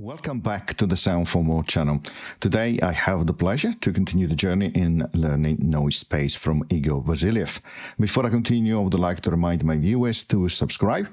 Welcome back to the Sound for More channel. Today I have the pleasure to continue the journey in learning NoiseSpace from Igor Vasiliev. Before I continue, I would like to remind my viewers to subscribe,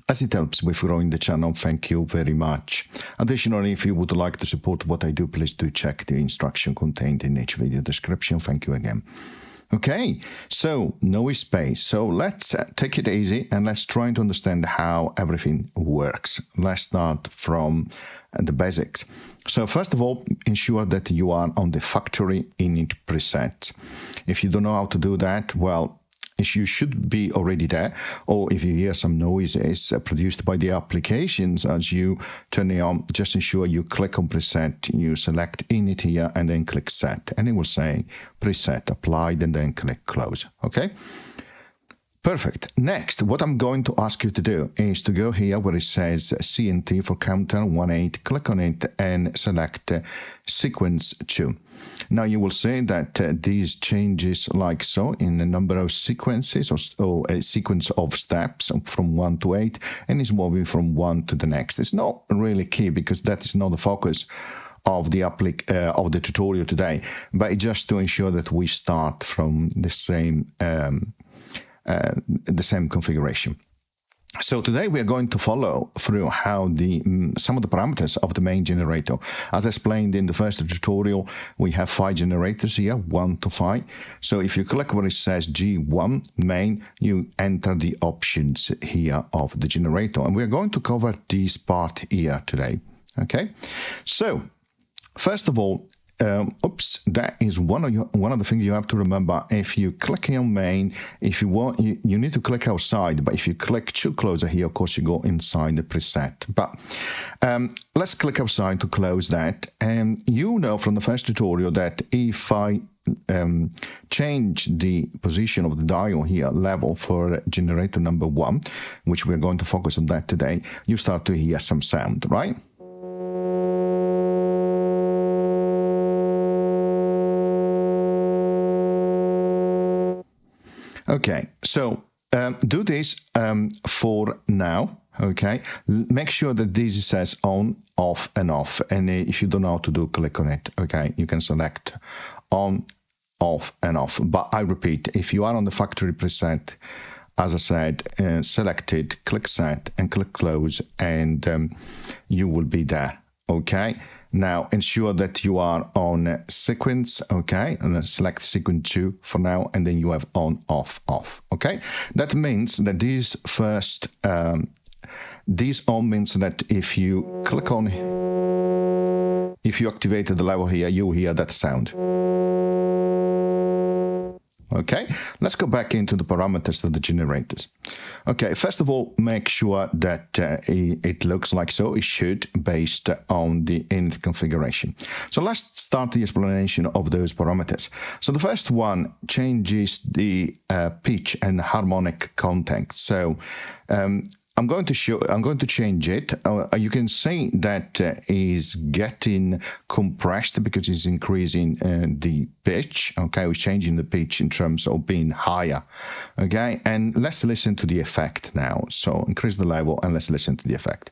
as it helps with growing the channel. Thank you very much. Additionally, if you would like to support what I do, please do check the instruction contained in each video description. Thank you again. Okay, so NoiseSpace. So let's take it easy and let's try to understand how everything works. Let's start from the basics. So first of all, ensure that you are on the factory init preset. If you don't know how to do that, well, you should be already there, or if you hear some noises produced by the applications as you turn it on, just ensure you click on preset, you select init here and then click set, and it will say preset applied and then click close. Okay, perfect. Next, what I'm going to ask you to do is to go here where it says CNT for counter 18, click on it and select sequence 2. Now you will see that these changes like so in a number of sequences or a sequence of steps from 1 to 8, and is moving from one to the next. It's not really key because that is not the focus of the tutorial today, but just to ensure that we start from the same configuration. So today we are going to follow through how some of the parameters of the main generator. As explained in the first tutorial, we have 5 generators here, 1 to 5. So if you click where it says G1 main, you enter the options here of the generator. And we're going to cover this part here today. Okay, so first of all, that is one of the things you have to remember. If you click on main, if you want, you need to click outside, but if you click too closer here, of course you go inside the preset. But let's click outside to close that. And you know from the first tutorial that if I change the position of the dial here, level for generator number 1, which we're going to focus on that today, you start to hear some sound, right? Okay, so do this for now, okay? Make sure that this says on, off, and off. And if you don't know how to do, click on it, okay? You can select on, off, and off. But I repeat, if you are on the factory preset, as I said, select it, click set, and click close, and you will be there, okay? Now ensure that you are on sequence, okay, and then select sequence 2 for now, and then you have on, off, off, okay. That means that this on means that if you click on, if you activate the level here, you hear that sound. Okay, let's go back into the parameters of the generators. Okay, first of all, make sure that it looks like so. It should, based on the init configuration. So let's start the explanation of those parameters. So the first one changes the pitch and harmonic content. So I'm going to change it. You can see that is getting compressed because it's increasing the pitch. Okay, we're changing the pitch in terms of being higher. Okay, and let's listen to the effect now. So increase the level and let's listen to the effect.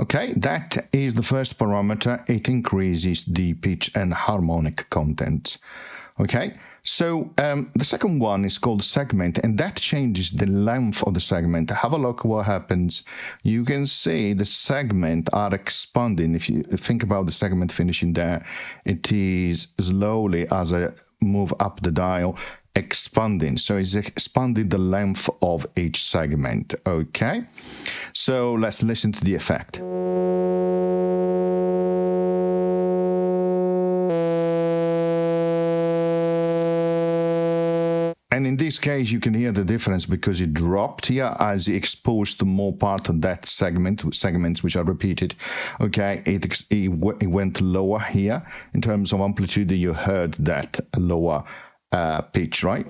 Okay, that is the first parameter. It increases the pitch and harmonic content. Okay, so the second one is called segment, and that changes the length of the segment. Have a look what happens. You can see the segment are expanding. If you think about the segment finishing there, it is slowly, as I move up the dial, expanding. So it's expanding the length of each segment. Okay, so let's listen to the effect. And in this case, you can hear the difference because it dropped here as it exposed to more part of that segments which are repeated. Okay, it went lower here in terms of amplitude. You heard that lower pitch, right?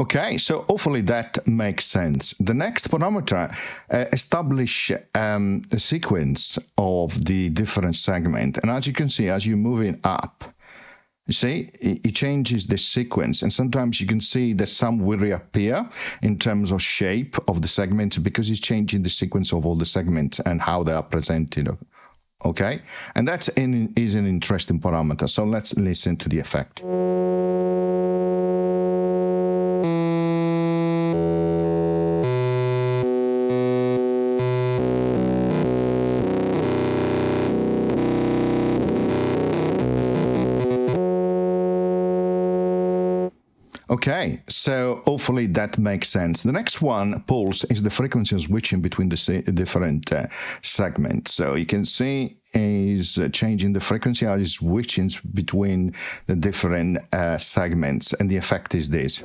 Okay, so hopefully that makes sense. The next parameter establish a sequence of the different segment. And as you can see, as you're moving up, you see, it changes the sequence. And sometimes you can see that some will reappear in terms of shape of the segment because it's changing the sequence of all the segments and how they are presented. Okay, and that is an interesting parameter. So let's listen to the effect. Okay, so hopefully that makes sense. The next one, pulse, is the frequency of switching between the different segments. So you can see is changing the frequency, or is switching between the different segments, and the effect is this.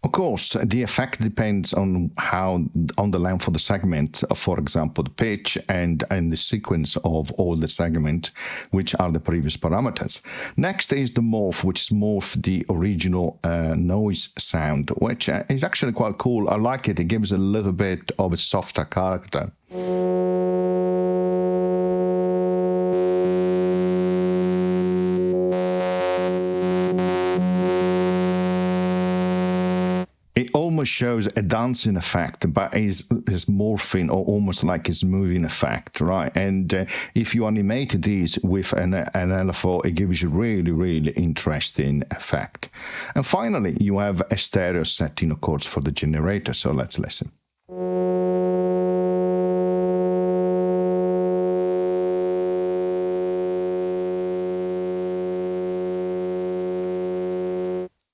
Of course, the effect depends on the length of the segment, for example, the pitch and the sequence of all the segments, which are the previous parameters. Next is the morph, which is morph the original noise sound, which is actually quite cool. I like it. It gives a little bit of a softer character. It almost shows a dancing effect, but is morphing, or almost like it's moving effect, right? And if you animate these with an LFO, it gives you really, really interesting effect. And finally, you have a stereo setting, of course, for the generator. So let's listen.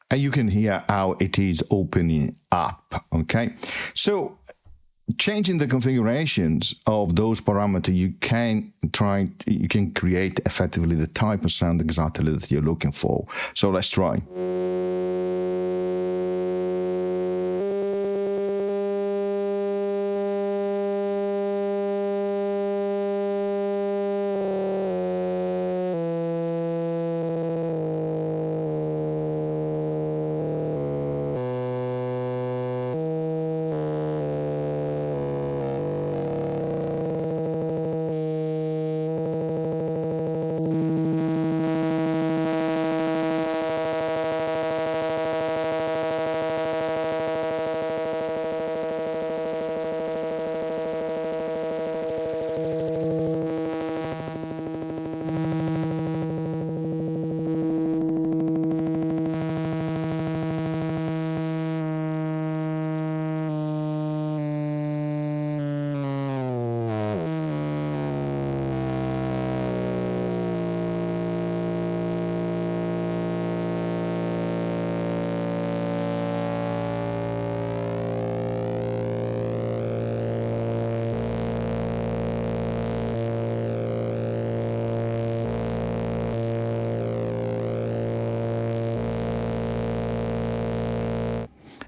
And you can hear how it is opening up, okay? So changing the configurations of those parameters, you can create effectively the type of sound exactly that you're looking for. So let's try.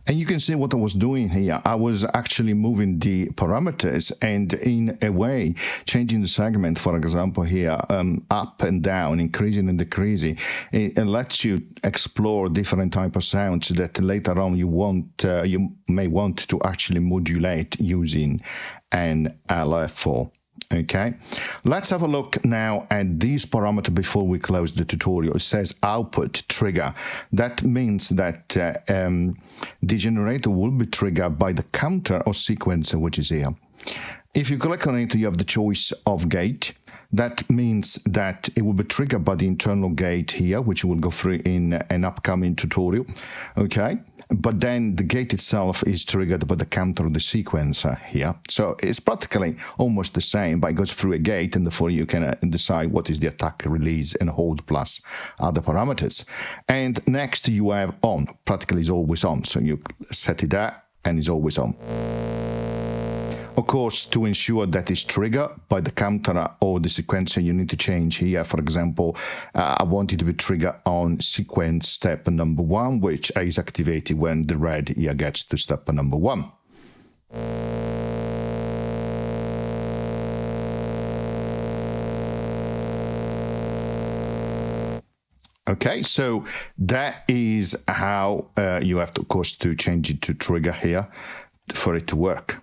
And you can see what I was doing here. I was actually moving the parameters and in a way changing the segment, for example, here, up and down, increasing and decreasing. It lets you explore different type of sounds that later on you may want to actually modulate using an LFO. Okay, let's have a look now at these parameters before we close the tutorial. It says output trigger. That means that the generator will be triggered by the counter or sequencer, which is here. If you click on it, you have the choice of gate. That means that it will be triggered by the internal gate here, which we'll go through in an upcoming tutorial. Okay, but then the gate itself is triggered by the counter of the sequencer here. So it's practically almost the same, but it goes through a gate, and therefore you can decide what is the attack, release, and hold plus other parameters. And next you have on. Practically is always on, so you set it there and it's always on. Of course, to ensure that it's triggered by the counter or the sequencer, you need to change here. For example, I want it to be triggered on sequence step number 1, which is activated when the red here gets to step number 1. Okay, so that is how you have to, of course, to change it to trigger here for it to work.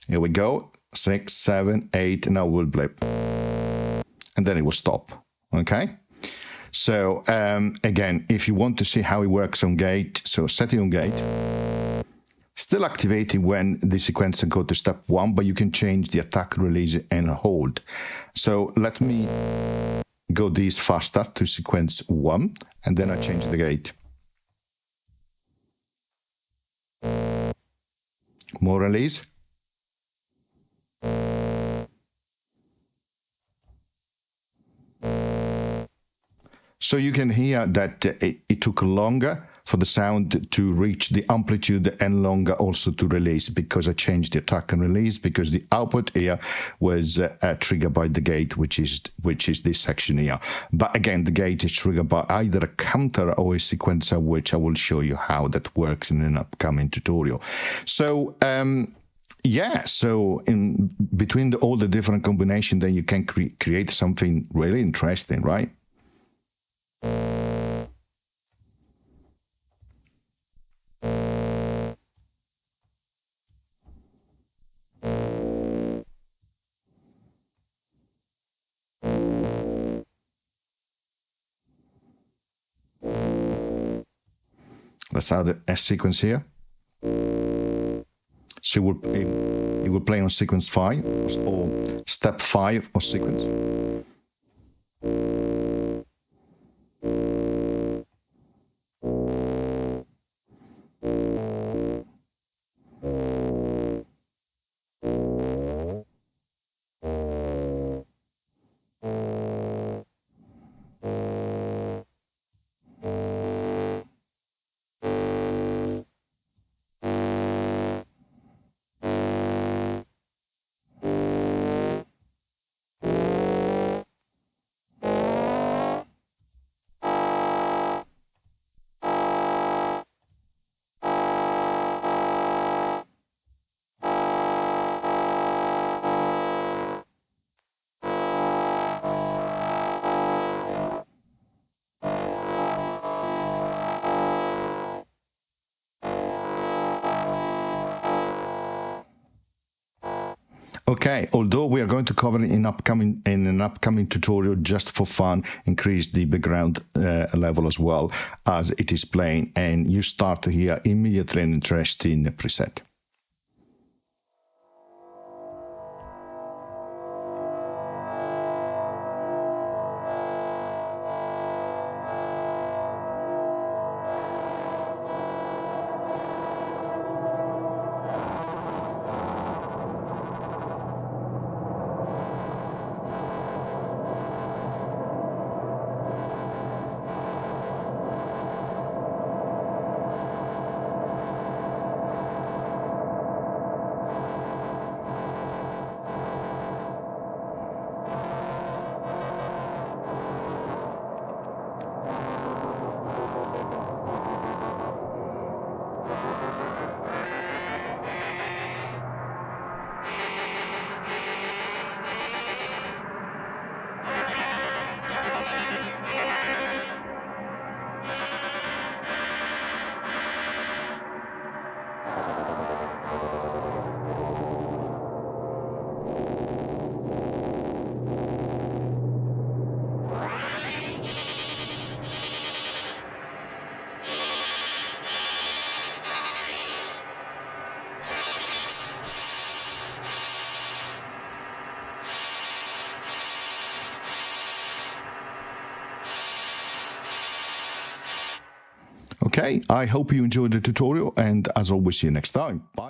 Here we go, 6, 7, 8, now we'll blip. And then it will stop, okay? So, again, if you want to see how it works on gate, so set it on gate. Still activating when the sequencer go to step 1, but you can change the attack, release, and hold. So let me go this faster to sequence 1, and then I change the gate. More release. So you can hear that it took longer for the sound to reach the amplitude and longer also to release, because I changed the attack and release, because the output here was triggered by the gate, which is this section here. But again, the gate is triggered by either a counter or a sequencer, which I will show you how that works in an upcoming tutorial. So yeah, so in between all the different combinations, then you can create something really interesting, right? Let's add a sequence here. So it will play on sequence 5 or step 5 of sequence. Okay, although we are going to cover it in an upcoming tutorial just for fun, increase the background level as well as it is playing, and you start to hear immediately an interesting preset. Okay, I hope you enjoyed the tutorial, and as always, see you next time. Bye.